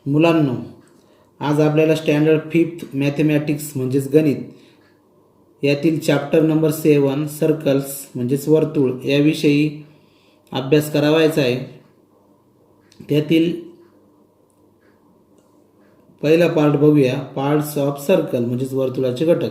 मुलांनो, आज आपल्याला स्टँडर्ड 5th मॅथमॅटिक्स म्हणजेच गणित यातील चॅप्टर नंबर 7 सर्कल्स म्हणजेच वर्तुळ याविषयी अभ्यास करावायचा आहे. त्यातील पहिला पार्ट बघूया. पार्ट्स ऑफ सर्कल म्हणजेच वर्तुळाचे घटक.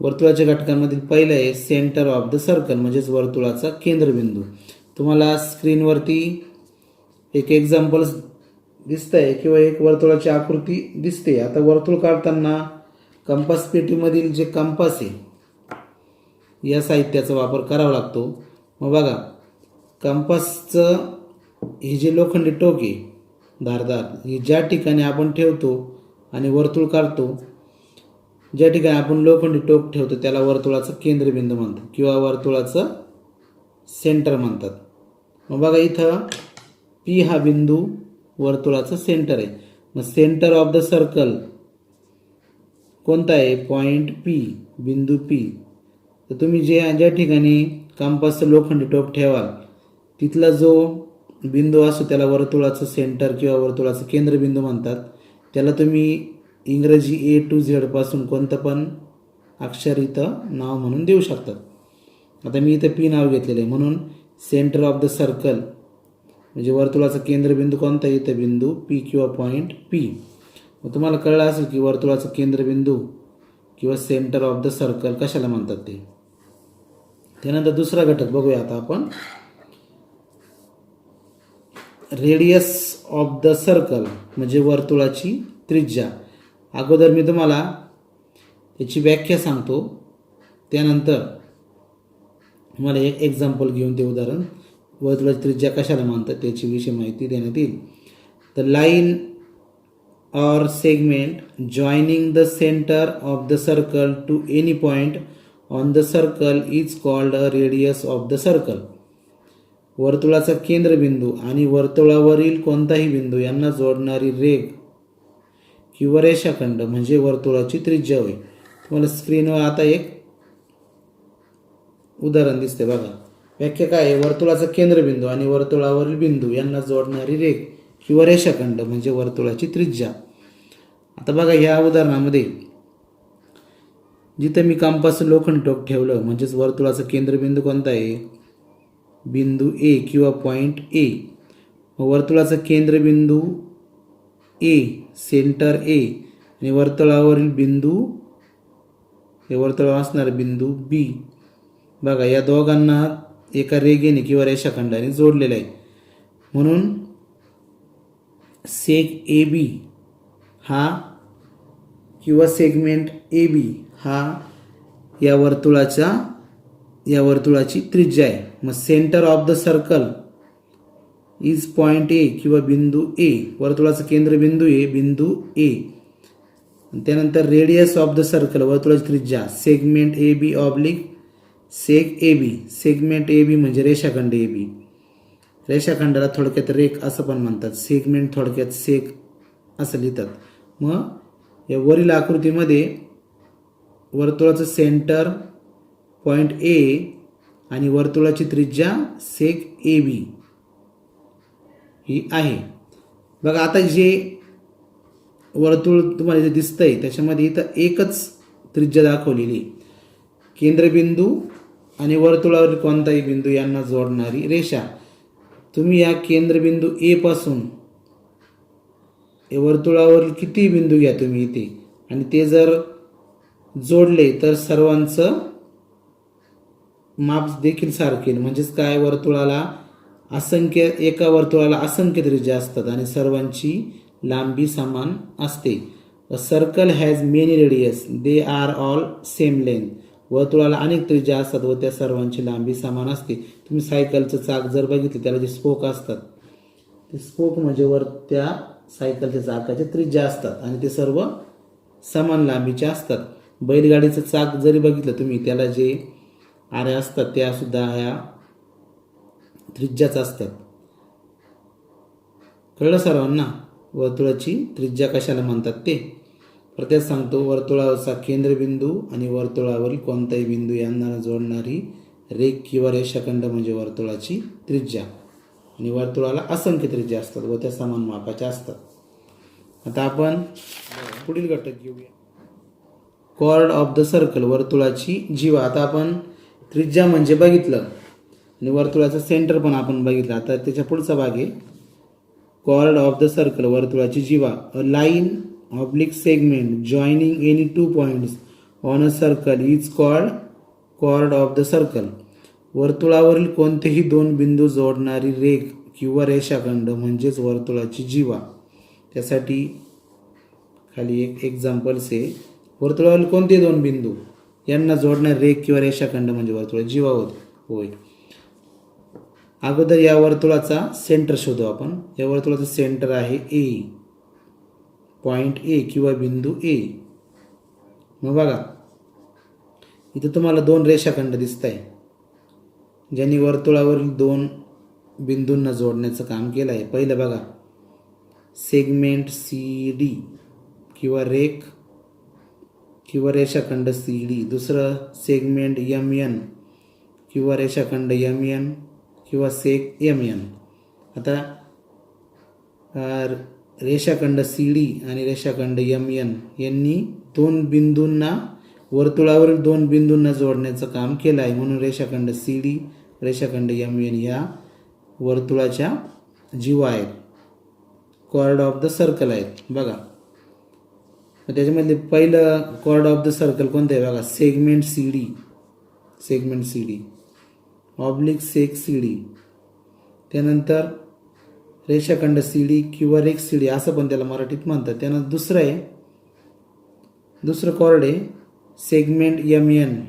वर्तुळाच्या घटकांमधील पहिलं आहे सेंटर ऑफ द सर्कल म्हणजेच वर्तुळाचा केंद्रबिंदू. तुम्हाला स्क्रीनवरती एक एक्झाम्पल दिसतंय किंवा एक वर्तुळाची आकृती दिसते. आता वर्तुळ काढताना कंपास पेटीमधील जे कंपास आहे या साहित्याचा वापर करावा लागतो. मग बघा, कंपासचं हे जे लोखंडी टोक आहे धारदार, हे ज्या ठिकाणी आपण ठेवतो आणि वर्तुळ काढतो, ज्या ठिकाणी आपण लोखंडी टोक ठेवतो त्याला वर्तुळाचं केंद्रबिंदू म्हणतात किंवा वर्तुळाचं सेंटर म्हणतात. मग बघा, इथं पी हा बिंदू वर्तुळाचं सेंटर आहे. मग सेंटर ऑफ द सर्कल कोणता आहे? पॉइंट पी, बिंदू पी. तर तुम्ही ज्या ठिकाणी कंपासचं लोखंडी टोक ठेवाल तिथला जो बिंदू असतो त्याला वर्तुळाचं सेंटर किंवा वर्तुळाचं केंद्रबिंदू म्हणतात. त्याला तुम्ही इंग्रजी A to Z पासून कोणतं पण अक्षर इथं नाव म्हणून देऊ शकतात. आता मी इथं पी नाव घेतलेलं आहे म्हणून सेंटर ऑफ द सर्कल म्हणजे वर्तुळाचा केंद्रबिंदू कोणता? इथं बिंदू पी किंवा पॉईंट पी. मग तुम्हाला कळलं असेल की वर्तुळाचं केंद्रबिंदू किंवा सेंटर ऑफ द सर्कल कशाला म्हणतात ते. त्यानंतर दुसरा घटक बघूया आता आपण, रेडियस ऑफ द सर्कल म्हणजे वर्तुळाची त्रिज्या. अगोदर मी तुम्हाला त्याची व्याख्या सांगतो, त्यानंतर मला एक एक्झाम्पल घेऊन ते उदाहरण वर्तुळाची त्रिज्या कशाला म्हणतात त्याची विषय माहिती देण्यात येईल. The line or segment joining the center of the circle to any point on the circle is called a radius of the circle. वर्तुळाचा केंद्रबिंदू आणि वर्तुळावरील कोणताही बिंदू यांना जोडणारी रेघ किंवा रेषाखंड म्हणजे वर्तुळाची त्रिज्या होय. तुम्हाला स्क्रीनवर आता एक उदाहरण दिसते बघा. व्याख्या काय आहे? वर्तुळाचा केंद्रबिंदू आणि वर्तुळावरील बिंदू यांना जोडणारी रेघ किंवा रेषाखंड म्हणजे वर्तुळाची त्रिज्या. आता बघा, ह्या उदाहरणामध्ये जिथं मी कंपासचं लोखंड टोक ठेवलं म्हणजेच वर्तुळाचं केंद्रबिंदू कोणता आहे? बिंदू ए किंवा पॉईंट ए. वर्तुळाचं केंद्रबिंदू ए, सेंटर ए आणि वर्तुळावरील बिंदू हे वर्तुळावर असणारे बिंदू बी. बघा, या दोघांना एका रेघेने किंवा रेषाखंडाने जोडलेलं आहे म्हणून सेग ए बी हा किंवा सेगमेंट ए बी हा या वर्तुळाची त्रिज्या आहे. मग centre of the circle is point A किंवा बिंदू ए, वर्तुळाचं केंद्रबिंदू आहे बिंदू ए. त्यानंतर रेडियस ऑफ द सर्कल वर्तुळाची त्रिज्या segment A B oblique seg A B. Segment A B म्हणजे रेषाखंड ए बी. रेषाखंडाला थोडक्यात रेख असं पण म्हणतात, सेगमेंट थोडक्यात सेग असं लिहितात. मग या वरील आकृतीमध्ये वर्तुळाचं सेंटर पॉईंट ए आणि वर्तुळाची त्रिज्या सेग ए बी ही आहे. बघा, आता जे वर्तुळ तुम्हाला जे दिसतंय त्याच्यामध्ये इथं एकच त्रिज्या दाखवलेली, केंद्रबिंदू आणि वर्तुळावरील कोणताही बिंदू यांना जोडणारी रेषा. तुम्ही या केंद्रबिंदू ए पासून वर्तुळावरील किती बिंदू घ्या तुम्ही इथे आणि ते जर जोडले तर सर्वांचं माप देखील सारखे. म्हणजेच काय, एका वर्तुळाला असंख्य त्रिज्या असतात आणि सर्वांची लांबी समान असते. अ circle has many radius, they are all same length. वर्तुळाला अनेक त्रिज्या असतात व त्या सर्वांची लांबी समान असते. तुम्ही सायकलचं चाक जर बघितले त्याला जे स्पोक असतात ते स्पोक म्हणजे त्या सायकलच्या चाकाच्या त्रिज्या असतात आणि ते सर्व समान लांबीचे असतात. बैलगाडीचं चाक जरी बघितलं तुम्ही त्याला जे आऱ्या असतात त्या सुद्धा ह्या त्रिज्याच असतात. कळलं सर्वांना वर्तुळाची त्रिज्या कशाला म्हणतात ते? प्रत्येक सांगतो, वर्तुळाचा केंद्रबिंदू आणि वर्तुळावरील कोणताही बिंदू यांना जोडणारी रेघ किंवा रेषाखंड म्हणजे वर्तुळाची त्रिज्या. आणि वर्तुळाला असंख्य त्रिज्या असतात व त्या समान मापाच्या असतात. आता आपण पुढील घटक घेऊया. कॉर्ड ऑफ द सर्कल, वर्तुळाची जीवा. आता आपण त्रिज्या म्हणजे बघितलं आणि वर्तुळाचं सेंटर पण आपण बघितलं. आता त्याच्या पुढचा भाग आहे कॉर्ड ऑफ द सर्कल, वर्तुळाची जीवा. A line oblique segment joining any two points on a circle is called chord of the circle. वर्तुळावरील कोणतेही दोन बिंदू जोडणारी रेघ किंवा रेषाखंड म्हणजेच वर्तुळाची जीवा. त्यासाठी खाली एक एक्झाम्पल्स आहे. वर्तुळावरील कोणते दोन बिंदू यांना जोडणारी रेघ किंवा रेषाखंड म्हणजे वर्तुळाची जीवा होय. अगोदर या वर्तुळाचा सेंटर शोधू आपण. या वर्तुळाचं सेंटर आहे ए, पॉइंट ए किंवा बिंदू ए. मग बघा इथं तुम्हाला दोन रेषाखंड दिसत आहे ज्यांनी वर्तुळावरील दोन बिंदूंना जोडण्याचं काम केलं आहे. पहिलं बघा सेगमेंट सी डी किंवा रेख किंवा रेषाखंड सी डी. दुसरं सेगमेंट एम एन किंवा रेषाखंड एम एन किंवा सेग एम एन. आता रेषाखंड सी डी आणि रेषाखंड एम एन यांनी दोन बिंदूंना वर्तुळावरील दोन बिंदूंना जोडण्याचं काम केलं आहे. म्हणून रेषाखंड सी डी रेषाखंड एम एन या वर्तुळाच्या जीवा आहेत, कॉर्ड ऑफ द सर्कल आहेत. बघा त्याच्यामध्ये पहिलं कॉर्ड ऑफ द सर्कल कोणतं आहे बघा, segment C D, segment C D oblique seg C D. त्यानंतर रेषाखंड सी डी किंवा रेख सी डी असं पण त्याला मराठीत म्हणतात. त्यानंतर दुसरं कॉर्ड आहे सेगमेंट एम एन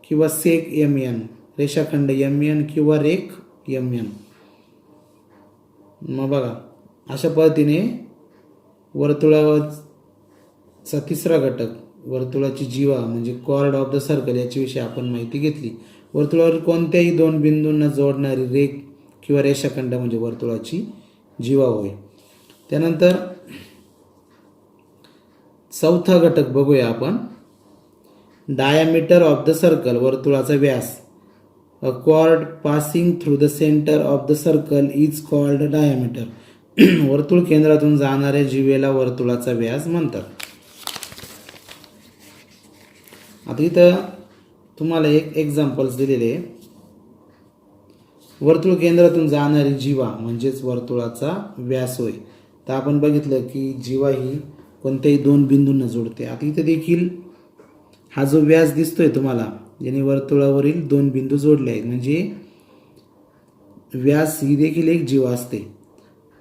किंवा सेग एम एन, रेषाखंड एम एन किंवा रेख एम एन. मग बघा अशा पद्धतीने वर्तुळाचा तिसरा घटक वर्तुळाची जीवा म्हणजे कॉर्ड ऑफ द सर्कल याच्याविषयी आपण माहिती घेतली. वर्तुळावर कोणत्याही दोन बिंदूंना जोडणारी रेख किंवा रेषाखंड म्हणजे वर्तुळाची जीवा होय. त्यानंतर चौथा घटक बघूया आपण, डायामीटर ऑफ द सर्कल, वर्तुळाचा व्यास. A chord passing through the centre of the circle is called diameter. वर्तुळ केंद्रातून जाणाऱ्या जीवेला वर्तुळाचा व्यास म्हणतात. आता इथं तुम्हाला एक एक्झाम्पल्स दिलेले आहे. वर्तुळ केंद्रातून जाणारी जीवा म्हणजेच वर्तुळाचा व्यास होय. तर आपण बघितलं की जीवा ही कोणत्याही दोन बिंदूंना जोडते. आता इथे देखील हा जो व्यास दिसतोय तुम्हाला ज्याने वर्तुळावरील दोन बिंदू जोडले आहेत म्हणजे व्यास ही देखील एक जीवा असते.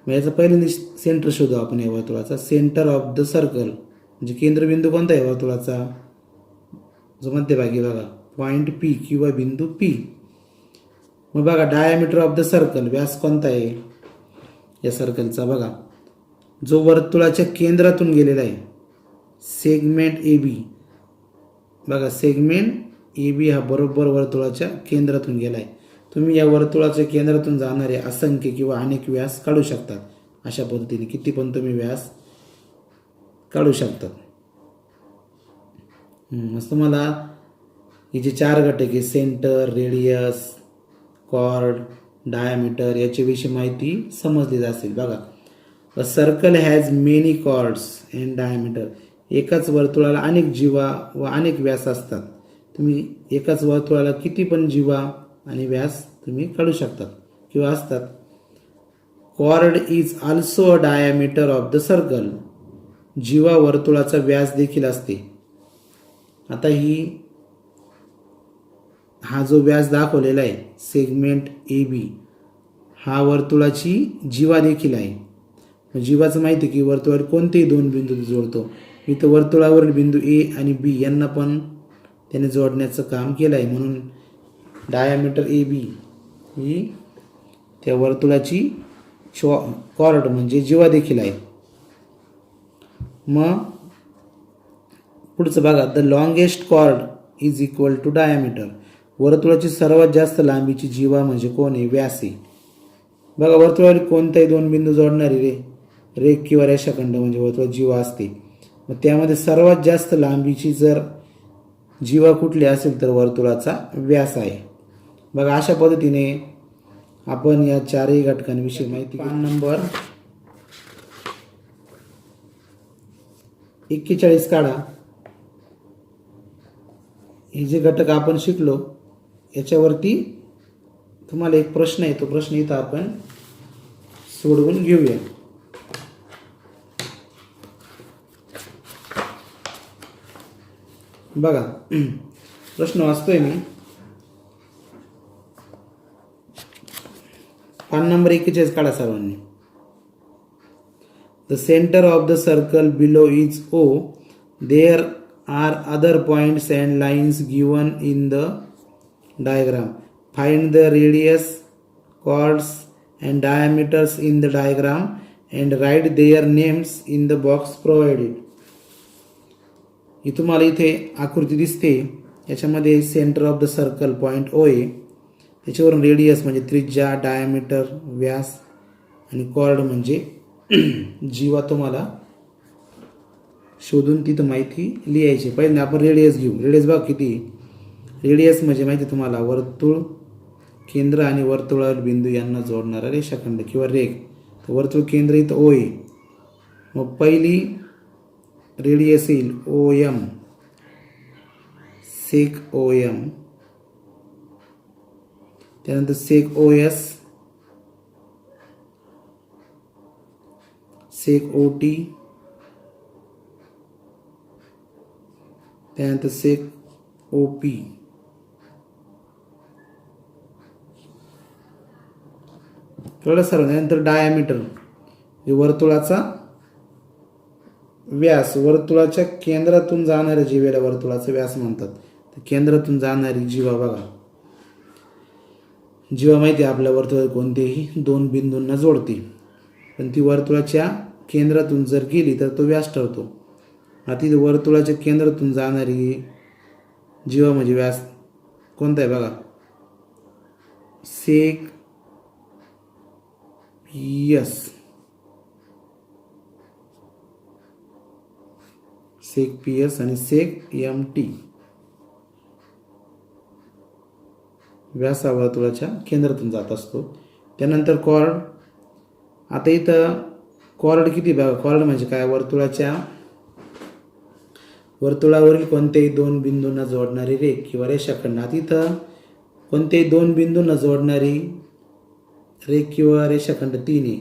मग याचा पहिल्यांदा सेंटर शोधू आपण या वर्तुळाचा. सेंटर ऑफ द सर्कल म्हणजे केंद्रबिंदू कोणता आहे वर्तुळाचा, जो मध्यभागी बघा पॉइंट पी किंवा बिंदू पी. मग बघा डायामीटर ऑफ द सर्कल, व्यास कोणता आहे या सर्कलचा बघा, जो वर्तुळाच्या केंद्रातून गेलेला आहे, सेगमेंट ए बी. बघा सेगमेंट ए बी हा बरोबर वर्तुळाच्या केंद्रातून गेला आहे. तुम्ही या वर्तुळाच्या केंद्रातून जाणारे असंख्य किंवा अनेक व्यास काढू शकतात. अशा पद्धतीने किती पण तुम्ही व्यास काढू शकतात. तुम्हाला हे जे चार घटक आहे सेंटर, रेडियस, कॉर्ड, डायामीटर याच्याविषयी माहिती समजली असेल. बघा a circle has many chords and diameter. एकाच वर्तुळाला अनेक जीवा व अनेक व्यास असतात. तुम्ही एकाच वर्तुळाला किती पण जीवा आणि व्यास तुम्ही काढू शकतात किंवा असतात. Chord is also a diameter of the circle. जीवा वर्तुळाचा व्यास देखील असते. आता हा जो व्यास दाखवलेला आहे सेगमेंट ए बी हा वर्तुळाची जीवा देखील आहे. जीवाचं माहिती आहे की वर्तुळावर कोणतेही दोन बिंदू जोडतो. इथं वर्तुळावरील बिंदू ए आणि बी यांना पण त्याने जोडण्याचं काम केलं आहे. म्हणून डायामीटर ए बी ही त्या वर्तुळाची कॉर्ड म्हणजे जीवा देखील आहे. मग पुढचं बघा, the longest chord is equal to diameter. वर्तुळाची सर्वात जास्त लांबीची जीवा म्हणजे कोण आहे, व्यास आहे. बघा वर्तुळावर कोणताही दोन बिंदू जोडणारी रेख किंवा रेषाखंड म्हणजे वर्तुळाची जीवा असते. मग त्यामध्ये सर्वात जास्त लांबीची जर जीवा कुठली असेल तर वर्तुळाचा व्यास आहे. बघा अशा पद्धतीने आपण या चारही घटकांविषयी माहिती. पान नंबर 41 काढा. हे जे घटक आपण शिकलो याच्यावरती तुम्हाला एक प्रश्न आहे, तो प्रश्न इथं आपण सोडवून घेऊया. बघा प्रश्न वाचतोय मी. पान नंबर 41 काढा सर्वांनी. The center of the circle below is O. There are other points and lines given in the diagram. Find the radius, chords and diameters in the diagram and write their names in the box provided. ही तुम्हाला इथे आकृती दिसते. याच्यामध्ये centre of the circle point O आहे. त्याच्यावरून radius म्हणजे त्रिज्या, diameter व्यास आणि कॉर्ड म्हणजे जीवा तुम्हाला शोधून तिथं माहिती लिहायची. पहिले आपण रेडियस घेऊ. रेडियस बघा किती. रेडियस म्हणजे माहिती तुम्हाला वर्तुळ केंद्र आणि वर्तुळातील बिंदू यांना जोडणारा रेषाखंड किंवा रेख. तर वर्तुळ केंद्र इथं O आहे. मग पहिली रेडियस येईल OM, सेक OM. त्यानंतर सेक OS, सेक OT, त्यानंतर सेक OP. कळलं सर्व. त्यानंतर डायमीटर हे वर्तुळाचा व्यास, वर्तुळाच्या केंद्रातून जाणाऱ्या जीवेला वर्तुळाचा व्यास म्हणतात. तर केंद्रातून जाणारी जीवा बघा. जीवा माहिती आहे आपल्या वर्तुळात कोणतेही दोन बिंदूंना जोडते, पण ती वर्तुळाच्या केंद्रातून जर गेली तर तो व्यास ठरतो. आता वर्तुळाच्या केंद्रातून जाणारी जीवा म्हणजे व्यास कोणता आहे बघा. सेक PS, सेक PS आणि सेक MT. व्यास हा वर्तुळाच्या केंद्रातून जात असतो. त्यानंतर कॉर्ड. आता इथं कॉर्ड किती बघा. कॉर्ड म्हणजे काय. वर्तुळावरील कोणत्याही दोन बिंदूंना जोडणारी रेख किंवा रेषाखंड. आता इथं कोणत्याही दोन बिंदूंना जोडणारी रेख किंवा रेषाखंड 3 आहे.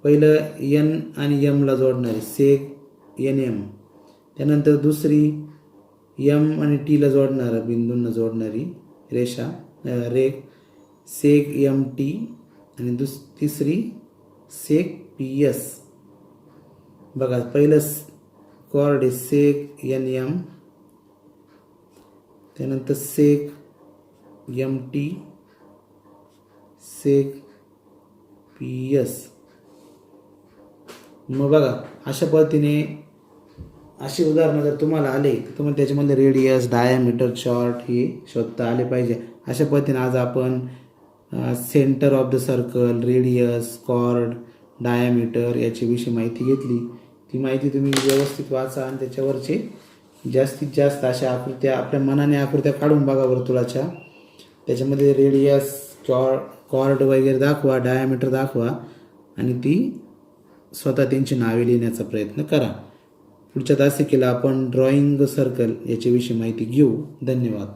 पहिलं N आणि M ला जोडणारी सेक NM. त्यानंतर दुसरी M आणि T ला जोडणारा बिंदूंना जोडणारी रेख सेक MT आणि तिसरी सेक PS. बघा पहिलं कॉर्ड आहे सेक NM, त्यानंतर सेक MT, सेक PS. मग बघा अशा पद्धतीने अशी उदाहरणं जर तुम्हाला आले तर तुम्हाला त्याच्यामध्ये रेडियस, डायमीटर, चॉर्ट हे शोधता आले पाहिजे. अशा पद्धतीने आज आपण centre of the circle, radius, chord, diameter याच्याविषयी माहिती घेतली. ती माहिती तुम्ही व्यवस्थित वाचा आणि त्याच्यावरचे जास्तीत जास्त अशा आकृत्या आपल्या मनाने आकृत्या काढून बघा वर्तुळाच्या. त्याच्यामध्ये रेडियस, कॉर्ड वगैरे दाखवा, डायमीटर दाखवा आणि ती स्वतः त्यांची नावे लिहिण्याचा प्रयत्न करा. पुढच्या तासिकेला आपण ड्रॉइंग सर्कल याच्याविषयी माहिती घेऊ. धन्यवाद.